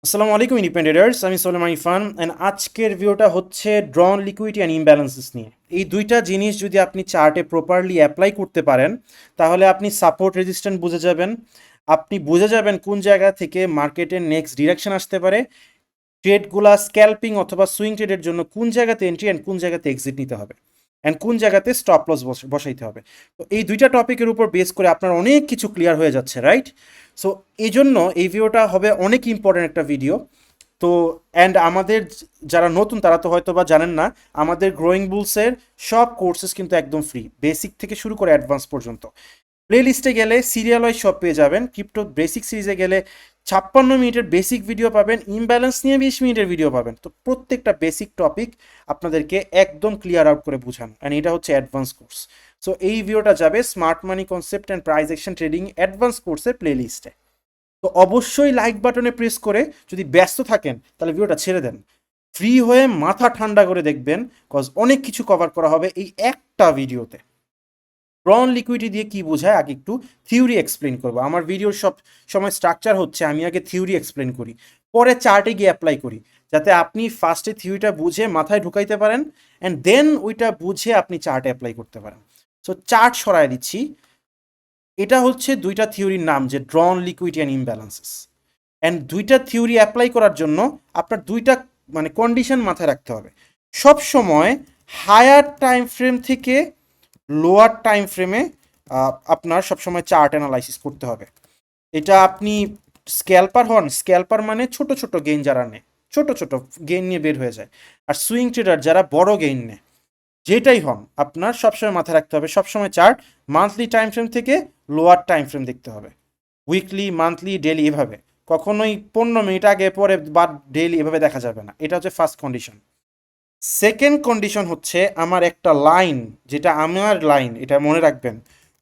আসসালামু আলাইকুম ইন্ডিপেন্ডেন্টার্স, আমি সোলেমান ইরফান অ্যান্ড আজকের ভিডিওটা হচ্ছে ড্রন লিকুইডিটি অ্যান্ড ইমব্যালেন্সেস নিয়ে। এই দুইটা জিনিস যদি আপনি চার্টে প্রপারলি অ্যাপ্লাই করতে পারেন তাহলে আপনি সাপোর্ট রেজিস্ট্যান্স বুঝে যাবেন, আপনি বুঝে যাবেন কোন জায়গা থেকে মার্কেটের নেক্সট ডিরেকশন আসতে পারে, ট্রেডগুলা স্ক্যাল্পিং অথবা সুইং ট্রেডের জন্য কোন জায়গাতে এন্ট্রি অ্যান্ড কোন জায়গাতে এক্সিট নিতে হবে অ্যান্ড কোন জায়গাতে স্টপ লস বসাইতে হবে। তো এই দুইটা টপিকের উপর বেস করে আপনার অনেক কিছু ক্লিয়ার হয়ে যাচ্ছে, রাইট? সো এই জন্য এই ভিডিওটা হবে অনেক ইম্পর্ট্যান্ট একটা ভিডিও। তো অ্যান্ড আমাদের যারা নতুন তারা তো হয়তো বা জানেন না, আমাদের গ্রোয়িং বুলসের সব কোর্সেস কিন্তু একদম ফ্রি, বেসিক থেকে শুরু করে অ্যাডভান্স পর্যন্ত। প্লে লিস্টে গেলে সিরিয়াল ওয়াইজ সব পেয়ে যাবেন। ক্রিপ্টো বেসিক সিরিজে গেলে 56 মিনিটের বেসিক ভিডিও পাবেন, ইমব্যালেন্স নিয়ে 20 মিনিটের ভিডিও পাবেন। তো প্রত্যেকটা বেসিক টপিক আপনাদেরকে একদম ক্লিয়ার আউট করে বুঝানো, অ্যান্ড এটা হচ্ছে অ্যাডভান্স কোর্স। সো এই ভিডিওটা যাবে smart money concept and price action trading advance কোর্সের প্লে লিস্টে। তো অবশ্যই লাইক বাটনে প্রেস করে, যদি ব্যস্ত থাকেন তাহলে ভিডিওটা ছেড়ে দেন, ফ্রি হয়ে মাথা ঠান্ডা করে দেখবেন, কজ অনেক কিছু কভার করা হবে এই একটা ভিডিওতে। ড্রন লিকুইডিটি দিয়ে কি বোঝায় আগে একটু থিওরি এক্সপ্লেন করবো। আমার ভিডিওর সব সময় স্ট্রাকচার হচ্ছে আমি আগে থিওরি এক্সপ্লেন করি, পরে চার্টে গিয়ে অ্যাপ্লাই করি, যাতে আপনি ফার্স্টে থিওরিটা বুঝে মাথায় ঢুকাইতে পারেন অ্যান্ড দেন ওইটা বুঝে আপনি চার্টে অ্যাপ্লাই করতে পারেন। সো চার্ট সরাই দিচ্ছি। এটা হচ্ছে দুইটা থিওরির নাম, যে ড্রন লিকুইডিটি অ্যান্ড ইমব্যালেন্সেস। অ্যান্ড দুইটা থিওরি অ্যাপ্লাই করার জন্য আপনার দুইটা কন্ডিশন মাথায় রাখতে হবে। সব সময় হায়ার টাইম ফ্রেম থেকে লোয়ার টাইম ফ্রেমে আপনার সবসময় চার্ট অ্যানালাইসিস করতে হবে। এটা আপনি স্ক্যাল্পার হন, স্ক্যাল্পার মানে ছোট ছোট গেইন যারা নেয়, ছোট ছোট গেইন নিয়ে বের হয়ে যায়, আর সুইং ট্রেডার যারা বড় গেইন নেয়, যেটাই হন আপনার সবসময় মাথায় রাখতে হবে সবসময় চার্ট মান্থলি টাইম ফ্রেম থেকে লোয়ার টাইম ফ্রেম দেখতে হবে। উইকলি, মান্থলি, ডেলি এভাবে, কখনোই 15 মিনিট আগে পরে বা ডেলি এভাবে দেখা যাবে না। এটা হচ্ছে ফার্স্ট কন্ডিশন। সেকেন্ড কন্ডিশন হচ্ছে আমার একটা লাইন, যেটা আমার লাইন, এটা মনে রাখবেন,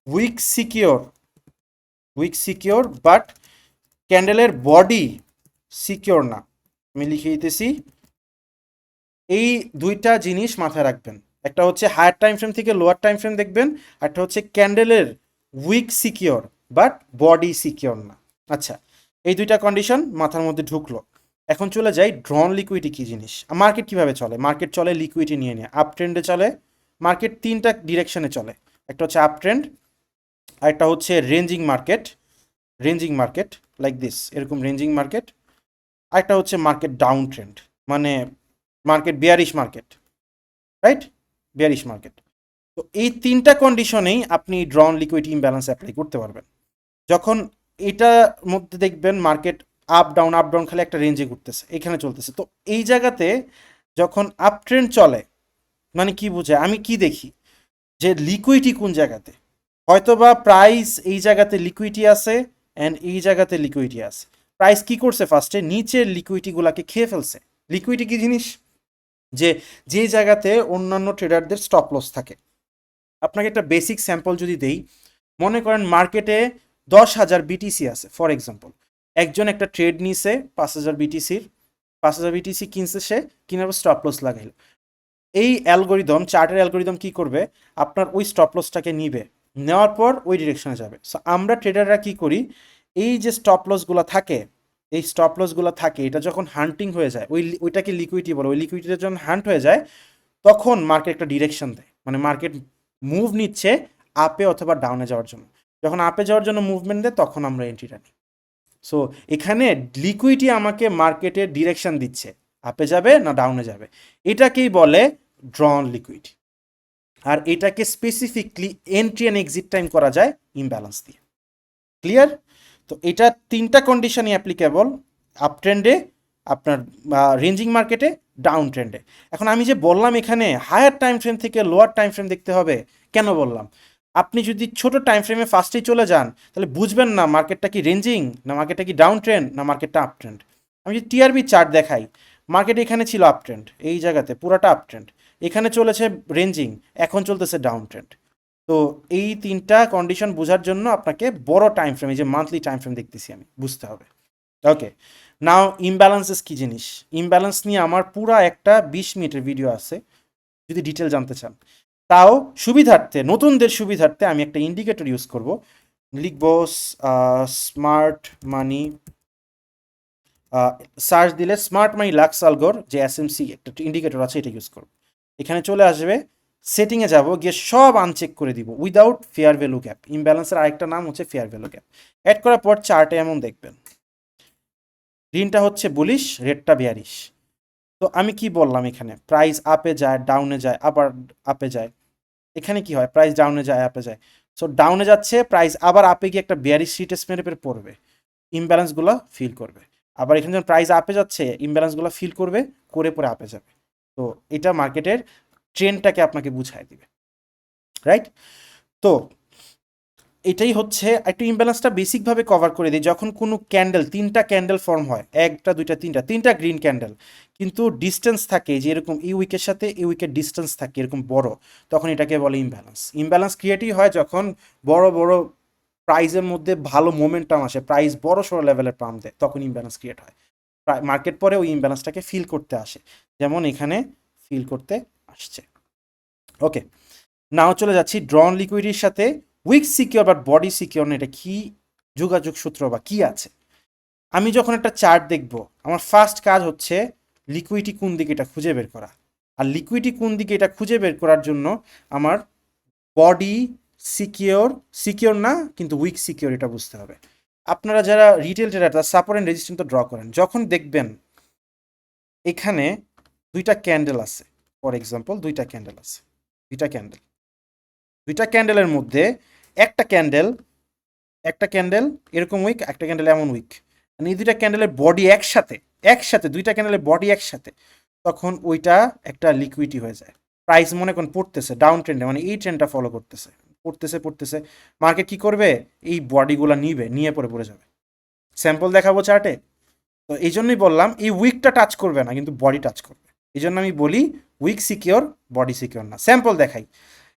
week secure, wick secure but ক্যান্ডেলের বডি সিকিওর না। আমি লিখে দিতেছি, এই দুইটা জিনিস মাথায় রাখবেন। একটা হচ্ছে হায়ার টাইম ফ্রেম থেকে লোয়ার টাইম ফ্রেম দেখবেন, একটা হচ্ছে ক্যান্ডেলের wick secure but body secure না। আচ্ছা, এই দুইটা কন্ডিশন মাথার মধ্যে ঢুকলো। এখন চলে যাই ড্রন লিকুইডিটি কী জিনিস। মার্কেট কিভাবে চলে? মার্কেট চলে লিকুইডিটি নিয়ে নিয়ে, আপ ট্রেন্ডে চলে। মার্কেট তিনটা ডিরেকশনে চলে, একটা হচ্ছে আপ ট্রেন্ড, আরেকটা হচ্ছে ranging market, ranging market like this, এরকম রেঞ্জিং মার্কেট। আরেকটা হচ্ছে মার্কেট ডাউন ট্রেন্ড, মানে market bearish market, right? Bearish market. তো এই তিনটা কন্ডিশনেই আপনি ড্রন লিকুইডিটি ইমব্যালেন্স অ্যাপ্লাই করতে পারবেন। যখন এটার মধ্যে দেখবেন মার্কেট আপ ডাউন খালি একটা রেঞ্জে ঘুরতেছে, এখানে চলতেছে, তো এই জায়গাতে যখন আপ ট্রেন্ড চলে, মানে কি বোঝায়, আমি কি দেখি যে লিকুইডিটি কোন জায়গাতে, হয়তোবা প্রাইস এই জায়গাতে লিকুইডিটি আছে অ্যান্ড এই জায়গাতে লিকুইডিটি আছে। প্রাইস কি করছে, ফার্স্টে নিচের লিকুইডিটিগুলোকে খেয়ে ফেলছে। লিকুইডিটি কি জিনিস? যে যে জায়গাতে অন্যান্য ট্রেডারদের স্টপ লস থাকে। আপনাকে একটা বেসিক স্যাম্পল যদি দেই, মনে করেন মার্কেটে 10,000 বিটিসি আছে ফর এক্সাম্পল, একজন একটা ট্রেড নিছে 5,000 বিটিসির, 5,000 বিটিসি কিনছে, সে কিনার স্টপ লস লাগাইল। এই অ্যালগোরিদম, চার্টের অ্যালগোরিদম কি করবে, আপনার ওই স্টপ লসটাকে নিবে, নেওয়ার পর ওই ডিরেকশনে যাবে। সো আমরা ট্রেডাররা কি করি, এই যে স্টপ লসগুলো থাকে, এই স্টপ লসগুলো থাকে, এটা যখন হান্টিং হয়ে যায়, ওইটাকে লিকুইডিটি বলে, ওই লিকুইডিটি যখন হান্ট হয়ে যায় তখন মার্কেট একটা ডিরেকশন দেয়, মানে মার্কেট মুভ নিচ্ছে আপে অথবা ডাউনে যাওয়ার জন্য। যখন আপে যাওয়ার জন্য মুভমেন্ট দেয় তখন আমরা এন্ট্রিটা নিই। সো এখানে লিকুইডিটি আমাকে মার্কেটের ডিরেকশন দিচ্ছে, আপে যাবে না ডাউনে যাবে, এটাকেই বলে ড্রন লিকুইড। আর এটাকে specifically entry and exit time করা যায় ইমব্যালেন্স দিয়ে। ক্লিয়ার? তো এটা তিনটা কন্ডিশনই অ্যাপ্লিকেবল, আপ ট্রেন্ডে, আপনার রেঞ্জিং মার্কেটে, ডাউন ট্রেন্ডে। এখন আমি যে বললাম এখানে হায়ার টাইম ফ্রেম থেকে লোয়ার টাইম ফ্রেম দেখতে হবে, কেন বললাম? আপনি যদি ছোট টাইম ফ্রেমে ফার্স্টেই চলে যান তাহলে বুঝবেন না মার্কেটটা কি রেঞ্জিং, না মার্কেটটা কি ডাউন ট্রেন্ড, না মার্কেটটা আপ ট্রেন্ড। আমি যদি টিআরবি চার্ট দেখাই, মার্কেট এখানে ছিল আপ ট্রেন্ড, এই জায়গাতে পুরাটা আপ ট্রেন্ড, এখানে চলেছে রেঞ্জিং, এখন চলতেছে ডাউন ট্রেন্ড। তো এই তিনটা কন্ডিশন বোঝার জন্য আপনাকে বড় টাইম ফ্রেম, এই যে মান্থলি টাইম ফ্রেম দেখতেছি আমি, বুঝতে হবে। ওকে, নাও ইমব্যালেন্সেস কি জিনিস। ইমব্যালেন্স নিয়ে আমার পুরা একটা 20 মিনিটের ভিডিও আছে, যদি ডিটেল জানতে চান। তাও সুবিধার্থে, নতুনদের সুবিধার্থে আমি একটা ইন্ডিকেটর ইউজ করব, লিখব স্মার্ট মানি সার্চ দিলে স্মার্ট মানি লাক্স আলগোর যে এসএমসি একটা ইন্ডিকেটর আছে এটা ইউজ করব। এখানে চলে আসবে, সেটিংয়ে যাব, গিয়ে সব আনচেক করে দিব উইদাউট ফেয়ার ভ্যালু গ্যাপ। ইমব্যালেন্সের আরেকটা নাম হচ্ছে ফেয়ার ভ্যালু গ্যাপ। অ্যাড করার পর চার্টে এমন দেখবেন গ্রিনটা হচ্ছে বুলিশ, রেডটা বেয়ারিশ। তো আমি কি বললাম, এখানে প্রাইস আপে যায়, ডাউনে যায়, আবার আপে যায়। এখানে কি হয়, প্রাইস ডাউনে যায়, আপে যায়। সো ডাউনে যাচ্ছে, প্রাইস আবার আপে গিয়ে একটা বেয়ারিশ সিটেস মেরে পড়বে, ইমব্যালেন্সগুলো ফিল করবে। আবার এখানে যখন প্রাইস আপে যাচ্ছে, ইমব্যালেন্সগুলো ফিল করবে, করে পরে আপে যাবে। তো এটা মার্কেটের ট্রেন্ডটাকে আপনাকে বুঝায় দিবে, রাইট? তো এটাই হচ্ছে একটু ইমব্যালেন্সটা বেসিকভাবে কভার করে দিই। যখন কোনো ক্যান্ডেল, তিনটা ক্যান্ডেল ফর্ম হয়, একটা দুইটা তিনটা গ্রিন ক্যান্ডেল, কিন্তু ডিস্টেন্স থাকে যে এরকম এই উইকের সাথে এই উইকের ডিস্টেন্স থাকে এরকম বড়, তখন এটাকে বলে ইমব্যালেন্স। ইমব্যালেন্স ক্রিয়েটই হয় যখন বড় বড় প্রাইজের মধ্যে ভালো মোমেন্টাম আসে, প্রাইস বড় সড়ো লেভেলের পাম্প দেয়, তখন ইমব্যালেন্স ক্রিয়েট হয়। মার্কেট পরে ওই ইমব্যালেন্সটাকে ফিল করতে আসে, যেমন এখানে ফিল করতে আসছে। ওকে, নাও চলে যাচ্ছি ড্রন লিকুইডিটির সাথে উইক সিকিউর বা বডি সিকিউর। এটা কি যোগাযোগ সূত্র বা কি আছে? আমি যখন একটা চার্ট দেখব, আমার ফার্স্ট কাজ হচ্ছে লিকুইডিটি কোন দিকে এটা খুঁজে বের করা। আর লিকুইডিটি কোন দিকে এটা খুঁজে বের করার জন্য আমার বডি সিকিউর, সিকিউর না কিন্তু উইক সিকিউর, এটা বুঝতে হবে। আপনারা যারা রিটেল ট্রেডার তারা সাপোর্ট অ্যান্ড রেজিস্ট্যান্স তো ড্র করেন, যখন দেখবেন এখানে দুইটা ক্যান্ডেল আছে, ফর এক্সাম্পল দুইটা ক্যান্ডেলের মধ্যে একটা ক্যান্ডেল এরকম উইক, একটা ক্যান্ডেল এমন উইক, মানে এই দুইটা ক্যান্ডেলের বডি একসাথে দুইটা ক্যান্ডেলের বডি একসাথে, তখন ওইটা একটা লিকুইডিটি হয়ে যায়। প্রাইস মনে করেন পড়তেছে ডাউন ট্রেন্ডে, মানে এই ট্রেন্ডটা ফলো করতেছে, পড়তেছে, মার্কেট কি করবে, এই বডিগুলো নিয়ে পড়ে যাবে। স্যাম্পল দেখাবো চার্টে। তো এই জন্যই বললাম এই উইকটা টাচ করবে না, কিন্তু বডি টাচ করবে। এই জন্য আমি বলি উইক সিকিওর, বডি সিকিওর না। স্যাম্পল দেখাই।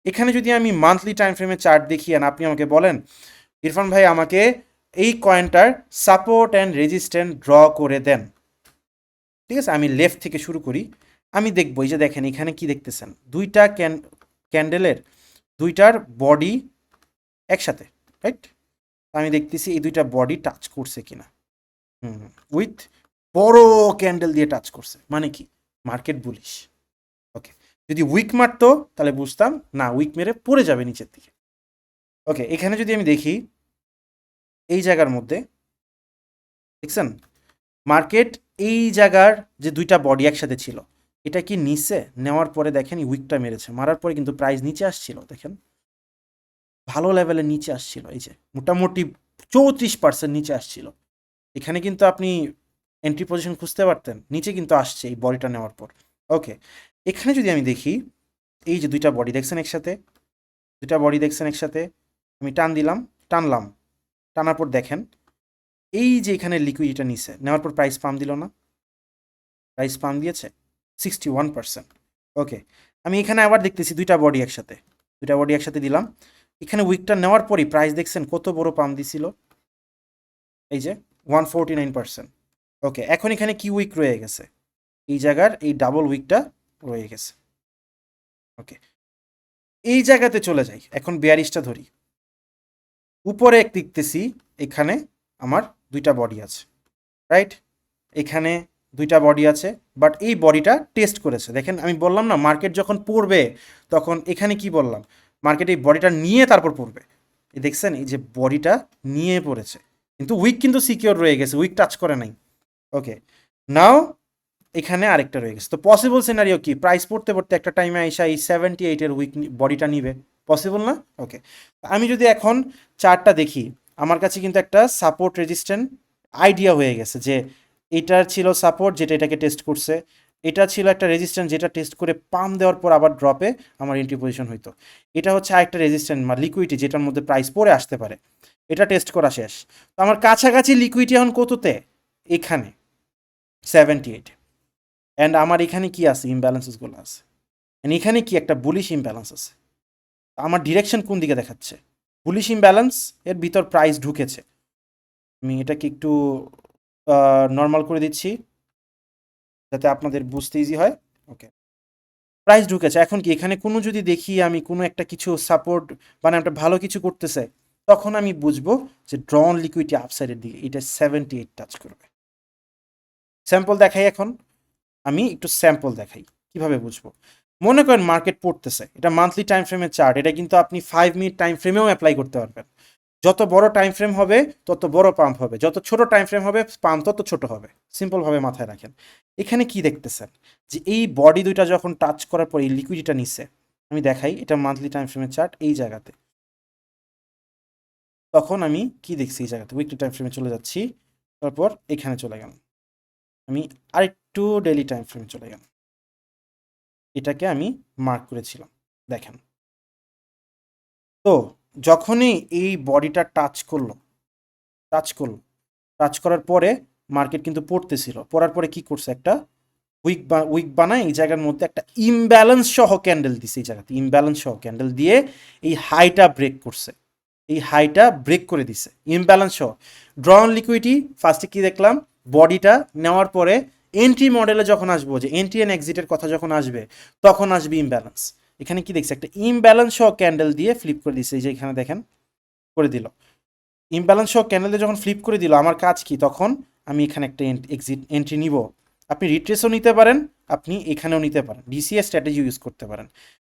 এখানে যদি আমি মান্থলি টাইম ফ্রেমে চার্ট দেখি আর আপনি আমাকে বলেন ইরফান ভাই আমাকে এই কয়েনটার সাপোর্ট অ্যান্ড রেজিস্ট্যান্স ড্র করে দেন, ঠিক আছে, আমি লেফট থেকে শুরু করি। আমি দেখবো, এই যে দেখেন এখানে কি দেখতেছেন, দুইটা ক্যান্ডেলের দুইটার বডি একসাথে, রাইট? আমি দেখতেছি এই দুইটা বডি টাচ করছে কিনা। উইথ বড় ক্যান্ডেল দিয়ে টাচ করছে, মানে কি মার্কেট বুলিশ। ওকে, যদি উইক মারতো তাহলে বুঝতাম না, উইক মেরে পড়ে যাবে নিচের দিকে। ওকে, এখানে যদি আমি দেখি এই জায়গার মধ্যে দেখছেন মার্কেট এই জায়গার যে দুইটা বডি একসাথে ছিল, এটা কি নিচে নেওয়ার পরে দেখেন উইকটা মেরেছে, মারার পরে কিন্তু প্রাইস নিচে আসছিল, দেখেন ভালো লেভেলে নিচে আসছিল, এই যে মোটামুটি 34% নিচে আসছিল। এখানে কিন্তু আপনি এন্ট্রি পজিশন খুঁজতে পারতেন, নিচে কিন্তু আসছে এই বডিটা নেওয়ার পর। ওকে, এখানে যদি আমি দেখি এই যে দুইটা বডি দেখছেন একসাথে, আমি টানলাম, টানার পর দেখেন এই যে এখানে লিকুইডিটা নিছে, নেওয়ার পর প্রাইস পাম্প দিল না, প্রাইস পাম্প দিয়েছে 61%। ওকে, আমি এখানে আবার দেখতেছি দুইটা বডি একসাথে দিলাম, এখানে উইকটা নেওয়ার পরই প্রাইস দেখছেন কত বড় পাম্প দিছিল, এই যে 149%। ওকে, এখন এখানে কি উইক রয়ে গেছে, এই জায়গার এই ডাবল উইকটা রয়ে গেছে। ওকে, এই জায়গাতে চলে যাই, এখন বেয়ারিশটা ধরি। উপরে দেখতেছি এখানে আমার দুইটা বডি আছে, রাইট? এখানে দুইটা বডি আছে, বাট এই বডিটা টেস্ট করেছে। দেখেন আমি বললাম না মার্কেট যখন পড়বে তখন এখানে কি বললাম, মার্কেট এই বডিটা নিয়ে তারপর পড়বে। এই দেখছেন এই যে বডিটা নিয়ে পড়েছে, কিন্তু উইক কিন্তু সিকিওর রয়ে গেছে, উইক টাচ করে নাই। ওকে, নাও এখানে আরেকটা রয়ে গেছে। তো পসিবল সিনারিও কি, প্রাইস পড়তে একটা টাইমে আইসা এই 78-এর উইক বডিটা নিবে, পসিবল না? ওকে, আমি যদি এখন চার্টটা দেখি, আমার কাছে কিন্তু একটা সাপোর্ট রেজিস্ট্যান্ট আইডিয়া হয়ে গেছে যে এটার ছিল সাপোর্ট যেটা এটাকে টেস্ট করছে, এটা ছিল একটা রেজিস্ট্যান্স যেটা টেস্ট করে পাম দেওয়ার পর আবার ড্রপে আমার এন্ট্রি পজিশন হইতো। এটা হচ্ছে আরেকটা রেজিস্ট্যান্স বা লিকুইডিটি যেটার মধ্যে প্রাইস পরে আসতে পারে, এটা টেস্ট করা শেষ। তো আমার কাছাকাছি লিকুইডিটি এখন কততে, এখানে 78। অ্যান্ড আমার এখানে কি আছে, ইমব্যালেন্সেসগুলো আছে, অ্যান্ড এখানে কি একটা বুলিশ ইমব্যালেন্স আছে। আমার ডিরেকশন কোন দিকে দেখাচ্ছে, বুলিশ ইমব্যালেন্স এর ভিতর প্রাইস ঢুকেছে। আমি এটাকে একটু নর্মাল করে দিচ্ছি যাতে আপনাদের বুঝতে ইজি হয়। ওকে, প্রাইস ঢুকেছে, এখন কি এখানে কোনো যদি দেখি আমি কোনো একটা কিছু সাপোর্ট মানে একটা ভালো কিছু করতেছে, তখন আমি বুঝবো যে ড্রন লিকুইডিটি আপসাইডের দিকে, এটা 78 টাচ করবে। স্যাম্পল দেখাই এখন, আমি একটু স্যাম্পল দেখাই কিভাবে বুঝবো। মনে করেন মার্কেট পড়তেছে, এটা মান্থলি টাইম ফ্রেমের চার্ট, এটা কিন্তু আপনি 5 মিনিট টাইম ফ্রেমেও অ্যাপ্লাই করতে পারবেন। যত বড় টাইম ফ্রেম হবে তত বড় পাম্প হবে, যত ছোট টাইম ফ্রেম হবে পাম্প তত ছোট হবে। সিম্পলভাবে মাথায় রাখেন। এখানে কি দেখতেছেন যে এই বডি দুইটা যখন টাচ করার পর এই লিকুইডিটা নিচ্ছে, আমি দেখাই এটা মান্থলি টাইম ফ্রেমের চার্ট, এই জায়গাতে তখন আমি কি দেখছি, এই জায়গাতে উইকলি টাইম ফ্রেমে চলে যাচ্ছি, তারপর এখানে চলে গেলাম, আমি আরেকটু ডেইলি টাইম ফ্রেমে চলে গেলাম, এটাকে আমি মার্ক করেছিলাম। দেখেন তো যখনই এই বডিটা টাচ করার পরে মার্কেট কিন্তু পড়তেছিল, পড়ার পরে কি করছে, একটা উইক বানায় এই জায়গার মধ্যে একটা ইমব্যালেন্স সহ ক্যান্ডেল দিছে, এই জায়গাতে ইমব্যালেন্স সহ ক্যান্ডেল দিয়ে এই হাইটা ব্রেক করছে, এই হাইটা ব্রেক করে দিছে ইমব্যালেন্স সহ। ড্রন লিকুইডিটি ফার্স্টে কি দেখলাম, বডিটা নেওয়ার পরে এন্ট্রি মডেলে যখন আসবো, যে এন্ট্রি অ্যান্ড এক্সিটের কথা যখন আসবে, তখন আসবে ইমব্যালেন্স। এখানে কি দেখছি, একটা ইমব্যালেন্স সহ ক্যান্ডেল দিয়ে ফ্লিপ করে দিছে, এই যে এখানে দেখেন করে দিল ইমব্যালেন্স সহ ক্যান্ডেল দিয়ে যখন ফ্লিপ করে দিল, আমার কাজ কি, তখন আমি এখানে একটা এন্ট্রি নিব। আপনি রিট্রেসও নিতে পারেন, আপনি এখানেও নিতে পারেন, ডিসিএ স্ট্র্যাটেজি ইউজ করতে পারেন।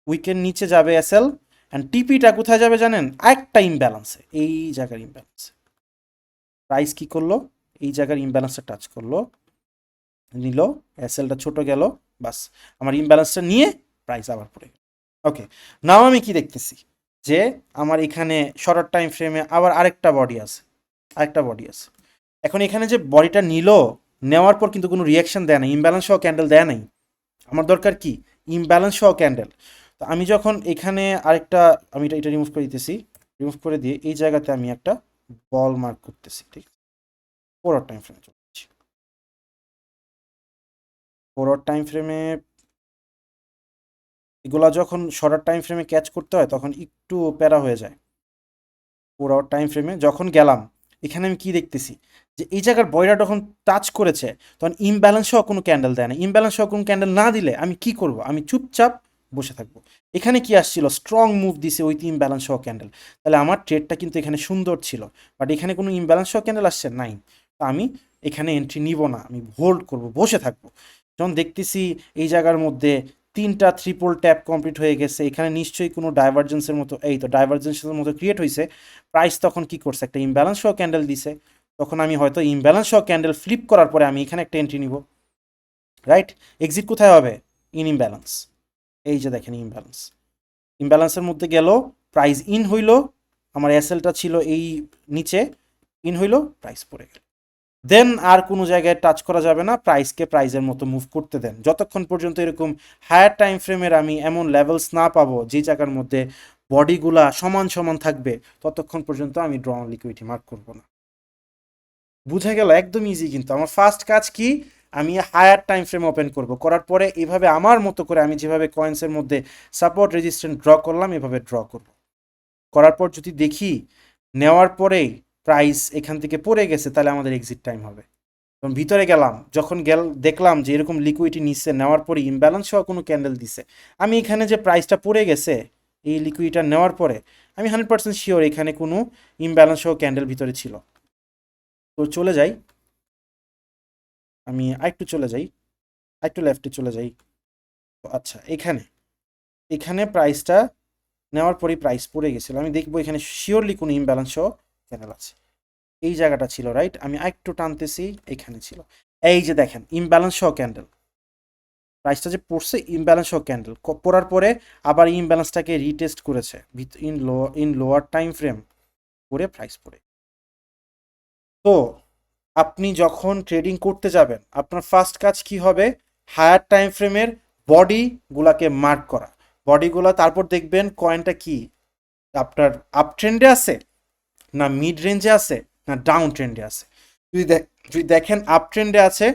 উইকের নিচে যাবে এসএল, অ্যান্ড টিপিটা কোথায় যাবে জানেন, একটা ইমব্যালেন্সে, এই জায়গার ইমব্যালেন্সে প্রাইস কি করলো, এই জায়গার ইমব্যালেন্সটা টাচ করলো, নিল, এসএলটা ছোট গেল, বাস আমার ইমব্যালেন্সটা নিয়ে প্রাইস আবার পড়ে গেল। ওকে, নাও আমি কি দেখতেছি, যে আমার এখানে শর্ট টাইম ফ্রেমে আবার আরেকটা বডি আছে। এখন এখানে যে বডিটা নিল, নেওয়ার পর কিন্তু কোনো রিয়াকশন দেয় না, ইমব্যালেন্স সহ ক্যান্ডেল দেয় নাই। আমার দরকার কি, ইমব্যালেন্স সহ ক্যান্ডেল। তো আমি যখন এখানে আরেকটা, আমি এটা রিমুভ করে দিতেছি, রিমুভ করে দিয়ে এই জায়গাতে আমি একটা বল মার্ক করতেছি, ঠিক আছে, ফরওয়ার্ড টাইম ফ্রেমে চলে যাচ্ছি। ফরওয়ার্ড টাইম ফ্রেমে এগুলা যখন শর্ট টাইম ফ্রেমে ক্যাচ করতে হয় তখন একটু প্যারা হয়ে যায়। পুরো টাইম ফ্রেমে যখন গেলাম, এখানে আমি কি দেখতেছি, যে এই জায়গার বয়টা যখন টাচ করেছে তখন ইমব্যালেন্স সহ কোনো ক্যান্ডেল দেয় না। ইমব্যালেন্স সহ কোনো ক্যান্ডেল না দিলে আমি কি করব, আমি চুপচাপ বসে থাকবো। এখানে কি আসছিল, স্ট্রং মুভ দিছে উইথ ইমব্যালেন্স সহ ক্যান্ডেল, তাহলে আমার ট্রেডটা কিন্তু এখানে সুন্দর ছিল। বাট এখানে কোনো ইমব্যালেন্স সহ ক্যান্ডেল আসছে নাই, তো আমি এখানে এন্ট্রি নিব না, আমি হোল্ড করব, বসে থাকবো। যখন দেখতেছি এই জায়গার মধ্যে 3টা ট্রিপল ট্যাপ কমপ্লিট হয়ে গেছে, এখানে নিশ্চয়ই কোনো ডাইভারজেন্সের মতো, এই তো ডাইভারজেন্সের মতো ক্রিয়েট হয়েছে, প্রাইস তখন কি করছে, একটা ইমব্যালেন্স সহ ক্যান্ডেল দিছে, তখন আমি হয়তো ইমব্যালেন্স সহ ক্যান্ডেল ফ্লিপ করার পরে আমি এখানে একটা এন্ট্রি নিব, রাইট। এক্সিট কোথায় হবে, ইন ইমব্যালেন্স, এই যে দেখেন ইমব্যালেন্স, ইমব্যালেন্সের মধ্যে গেল, প্রাইস ইন হইল, আমার এসএলটা ছিল এই নিচে, ইন হইল, প্রাইস পড়ে গেল। দেন আর কোনো জায়গায় টাচ করা যাবে না, প্রাইসকে প্রাইজের মতো মুভ করতে দেন, যতক্ষণ পর্যন্ত এরকম হায়ার টাইম ফ্রেমের আমি এমন লেভেলস না পাবো যে জায়গার মধ্যে বডিগুলা সমান সমান থাকবে, ততক্ষণ পর্যন্ত আমি ড্র লিকুইডিটি মার্ক করব না। বুঝে গেল, একদম ইজি। কিন্তু আমার ফার্স্ট কাজ কি, আমি হায়ার টাইম ফ্রেম ওপেন করব, করার পরে এইভাবে আমার মতো করে আমি যেভাবে কয়েন্সের মধ্যে সাপোর্ট রেজিস্ট্যান্ট ড্র করলাম, এভাবে ড্র করব। করার পর যদি দেখি নেওয়ার পরেই প্রাইস এখান থেকে পড়ে গেছে, তাহলে আমাদের এক্সিট টাইম হবে। তখন ভিতরে গেলাম, যখন দেখলাম যে এরকম লিকুইডিটি নিচ্ছে, নেওয়ার পরে ইমব্যালেন্স সহ কোনো ক্যান্ডেল দিছে, আমি এখানে যে প্রাইসটা পড়ে গেছে এই লিকুইডিটা নেওয়ার পরে, আমি 100% শিওর এখানে কোনো ইমব্যালেন্স সহ ক্যান্ডেল ভিতরে ছিল। তো চলে যাই, আমি আরেকটু চলে যাই, আরেকটু লেফটে চলে যাই। তো আচ্ছা, এখানে এখানে প্রাইসটা নেওয়ার পরেই প্রাইস পড়ে গেছিলো, আমি দেখবো এখানে শিওরলি কোনো ইমব্যালেন্স সহ ক্যান্ডেল আছে, এই জায়গাটা ছিল, রাইট। আমি আরেকটু টানতেছি, এখানে ছিল, এই যে দেখেন ইমব্যালেন্স সহ ক্যান্ডেল, প্রাইসটা যে পড়ছে ইমব্যালেন্স সহ ক্যান্ডেল পড়ার পরে আবার ইমব্যালেন্সটাকে রিটেস্ট করেছে ইন লোয়ার টাইম ফ্রেম করে প্রাইস পড়ে। তো আপনি যখন ট্রেডিং করতে যাবেন, আপনার ফার্স্ট কাজ কি হবে, হায়ার টাইম ফ্রেমের বডিগুলাকে মার্ক করা, বডিগুলা, তারপর দেখবেন কয়েনটা কি আপনার আপ ট্রেন্ডে আছে, না মিড রেঞ্জে আছে, না ডাউন ট্রেন্ডে আছে। যদি দেখেন আপ ট্রেন্ডে আছে,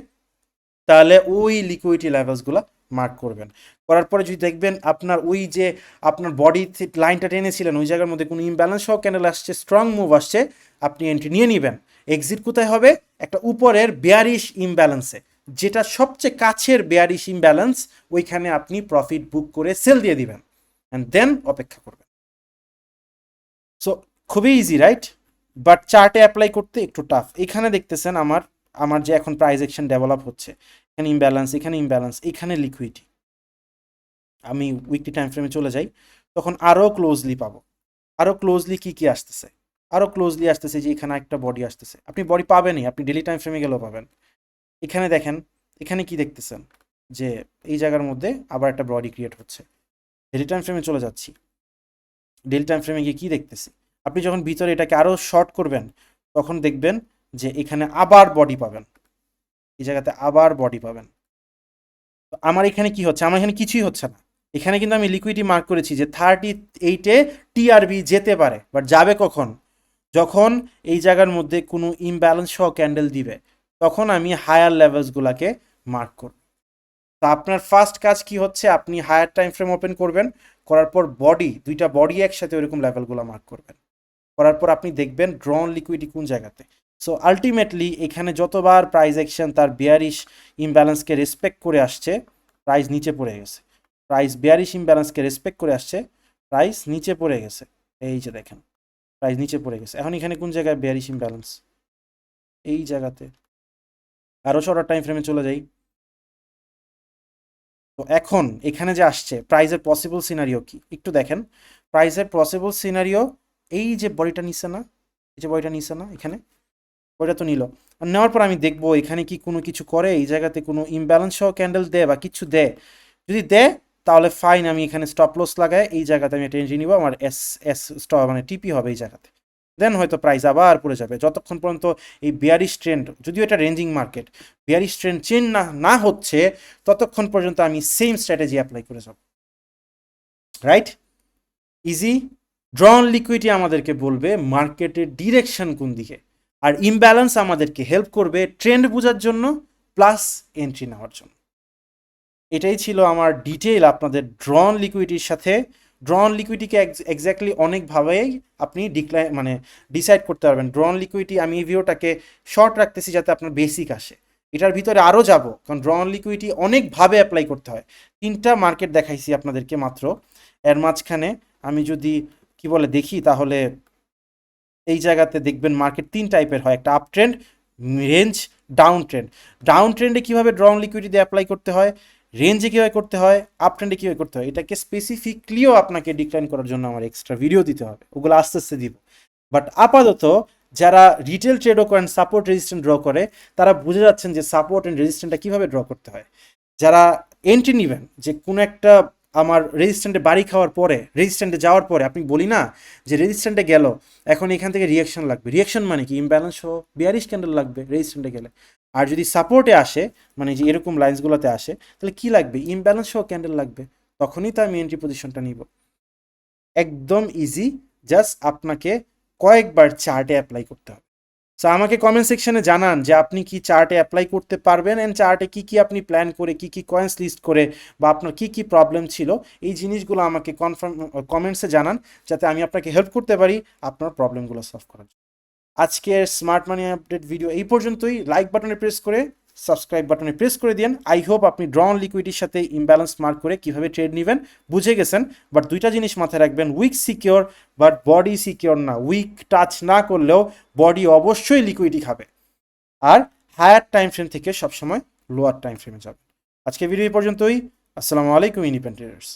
তাহলে ওই লিকুইডিটি লেভেলসগুলো মার্ক করবেন। করার পরে যদি দেখবেন আপনার ওই যে আপনার বডি লাইনটা টেনেছিলেন, ওই জায়গার মধ্যে কোনো ইমব্যালেন্স সহ ক্যান্ডেল আসছে, স্ট্রং মুভ আসছে, আপনি এন্ট্রি নিয়ে নেবেন। এক্সিট কোথায় হবে, একটা উপরের বেয়ারিশ ইমব্যালেন্সে, যেটা সবচেয়ে কাছের বেয়ারিশ ইমব্যালেন্স, ওইখানে আপনি প্রফিট বুক করে সেল দিয়ে দিবেন, অ্যান্ড দেন অপেক্ষা করবেন। সো খুবই ইজি, রাইট, বাট চার্টে অ্যাপ্লাই করতে একটু টাফ। এখানে দেখতেছেন আমার আমার যে এখন প্রাইস অ্যাকশন ডেভেলপ হচ্ছে, এখানে ইমব্যালেন্স, এখানে ইমব্যালেন্স, এখানে লিকুইডিটি, আমি উইকলি টাইম ফ্রেমে চলে যাই, তখন আরও ক্লোজলি পাবো। আরও ক্লোজলি কি আসতেছে, আরও ক্লোজলি আসতেছে যে এখানে একটা বডি আসতেছে। আপনি বডি পাবেনই, আপনি ডেলি টাইম ফ্রেমে গেলেও পাবেন। এখানে দেখেন, এখানে কি দেখতেছেন যে এই জায়গার মধ্যে আবার একটা বডি ক্রিয়েট হচ্ছে। ডেলি টাইম ফ্রেমে চলে যাচ্ছি, ডেলি টাইম ফ্রেমে গিয়ে কী দেখতেছি, আপনি যখন ভিতরে এটাকে আরও শর্ট করবেন তখন দেখবেন যে এখানে আবার বডি পাবেন, এই জায়গাতে আবার বডি পাবেন। তো আমার এখানে কি হচ্ছে, আমার এখানে কিছুই হচ্ছে না। এখানে কিন্তু আমি লিকুইডিটি মার্ক করেছি যে 38-এ টিআরবি যেতে পারে, বাট যাবে কখন, যখন এই জায়গার মধ্যে কোনো ইমব্যালেন্স সহ ক্যান্ডেল দিবে, তখন আমি হায়ার লেভেলসগুলোকে মার্ক করব। তো আপনার ফার্স্ট কাজ কি হচ্ছে, আপনি হায়ার টাইম ফ্রেম ওপেন করবেন, করার পর দুইটা বডি একসাথে ওইরকম লেভেলগুলো মার্ক করবেন, করার পর আপনি দেখবেন ড্রন লিকুইডিটি কোন জায়গাতে। সো আলটিমেটলি এখানে যতবার প্রাইস অ্যাকশন তার বিয়ারিশ ইমব্যালেন্সকে রেসপেক্ট করে আসছে, প্রাইস নিচে পড়ে গেছে। প্রাইস বিয়ারিশ ইমব্যালেন্সকে রেসপেক্ট করে আসছে, প্রাইস নিচে পড়ে গেছে। এই যে দেখেন, প্রাইস নিচে পড়ে গেছে। এখন এখানে কোন জায়গায় বিয়ারিশ ইমব্যালেন্স, এই জায়গাতে। আরও শর্টার টাইম ফ্রেমে চলে যাই, তো এখন এখানে যে আসছে প্রাইসের পসিবল সিনারিও কি একটু দেখেন। প্রাইসের পসিবল সিনারিও এই যে বডিটা নিচ্ছে না, এই যে বডিটা নিচ্ছে না, এখানে বডিটা তো নিল। নেওয়ার পর আমি দেখবো এখানে কি কোনো কিছু করে, এই জায়গাতে কোনো ইমব্যালেন্স সহ ক্যান্ডেল দেয় বা কিছু দেয়। যদি দেয় তাহলে ফাইন, আমি এখানে স্টপ লস লাগাই, এই জায়গাতে আমি একটা এন্ট্রি নিব, আমার এস এস স্টপ মানে টিপি হবে এই জায়গাতে। দেন হয়তো প্রাইস আবার পড়ে যাবে, যতক্ষণ পর্যন্ত এই বিয়ারিশ ট্রেন্ড, যদিও এটা ranging market, bearish trend change না হচ্ছে, ততক্ষণ পর্যন্ত আমি সেম স্ট্র্যাটেজি অ্যাপ্লাই করে যাব। Right, easy. ড্রন লিকুইডিটি আমাদেরকে বলবে মার্কেটের ডিরেকশন কোন দিকে, আর ইমব্যালেন্স আমাদেরকে হেল্প করবে ট্রেন্ড বোঝার জন্য প্লাস এন্ট্রি নেওয়ার জন্য। এটাই ছিল আমার ডিটেইল আপনাদের ড্রন লিকুইডিটির সাথে। ড্রন লিকুইডিটিকে এক্স্যাক্টলি অনেকভাবেই আপনি ডিসাইড করতে পারবেন। ড্রন লিকুইডিটি আমি এই ভিডিওটাকে শর্ট রাখতেছি যাতে আপনার বেসিক আসে, এটার ভিতরে আরও যাব, কারণ ড্রন লিকুইডিটি অনেকভাবে অ্যাপ্লাই করতে হয়। 3টা মার্কেট দেখাইছি আপনাদেরকে মাত্র, এর মাঝখানে আমি যদি কি বলে দেখি, তাহলে এই জায়গাতে দেখবেন মার্কেট 3 টাইপের হয়, একটা up trend, range, down trend. Down ট্রেন্ডে কীভাবে ড্রন লিকুইডিটি অ্যাপ্লাই করতে হয়, রেঞ্জে কীভাবে করতে হয়, আপ ট্রেন্ডে কীভাবে করতে হয়, এটাকে স্পেসিফিকলিও আপনাকে ডিক্লাইন করার জন্য আমার এক্সট্রা ভিডিও দিতে হবে, ওগুলো আস্তে আস্তে দিব। বাট আপাতত যারা রিটেল ট্রেডও করেন, সাপোর্ট রেজিস্ট্যান্ট ড্র করে, তারা বুঝে যাচ্ছেন যে সাপোর্ট অ্যান্ড রেজিস্ট্যান্টটা কীভাবে ড্র করতে হয়। যারা এন্ট্রি নেবেন, যে কোনো একটা আমার রেজিস্ট্যান্টে বাড়ি খাওয়ার পরে, রেজিস্ট্যান্টে যাওয়ার পরে আপনি বলি না যে রেজিস্ট্যান্টে গেল, এখন এখান থেকে রিয়াকশন লাগবে। রিয়াকশন মানে কি, ইমব্যালেন্স সহ বিয়ারিশ ক্যান্ডেল লাগবে রেজিস্ট্যান্টে গেলে। আর যদি সাপোর্টে আসে, মানে যে এরকম লাইন্সগুলোতে আসে, তাহলে কি লাগবে, ইমব্যালেন্স সহ ক্যান্ডেল লাগবে, তখনই তো আমি এন্ট্রি পজিশনটা নিব। একদম ইজি, জাস্ট আপনাকে কয়েকবার চার্টে অ্যাপ্লাই করতে হবে। সো আমাকে কমেন্ট সেকশনে জানান যে আপনি কি চার্টে অ্যাপ্লাই করতে পারবেন, অ্যান্ড চার্টে কি আপনি প্ল্যান করে, কি কয়েন্স লিস্ট করে, বা আপনার কি প্রবলেম ছিল, এই জিনিসগুলো আমাকে কমেন্টসে জানান, যাতে আমি আপনাকে হেল্প করতে পারি আপনার প্রবলেমগুলো সলভ করার জন্য। আজকের স্মার্ট মানি আপডেট ভিডিও এই পর্যন্তই। লাইক বাটনে প্রেস করে সাবস্ক্রাইব বাটনে প্রেস করে দিন। আই হোপ আপনি ড্রন লিকুইডিটির সাথে ইমব্যালেন্স মার্ক করে কিভাবে ট্রেড নেবেন বুঝে গেছেন। বাট দুইটা জিনিস মাথায় রাখবেন, week secure but body secure না। উইক টাচ না করলেও বডি অবশ্যই লিকুইডিটি খাবে, আর হায়ার টাইম ফ্রেম থেকে সবসময় লোয়ার টাইম ফ্রেমে যাবে। আজকে ভিডিও এই পর্যন্তই। আসসালামু আলাইকুম ইন্ডিপেন্ডেন্ট ট্রেডার্স।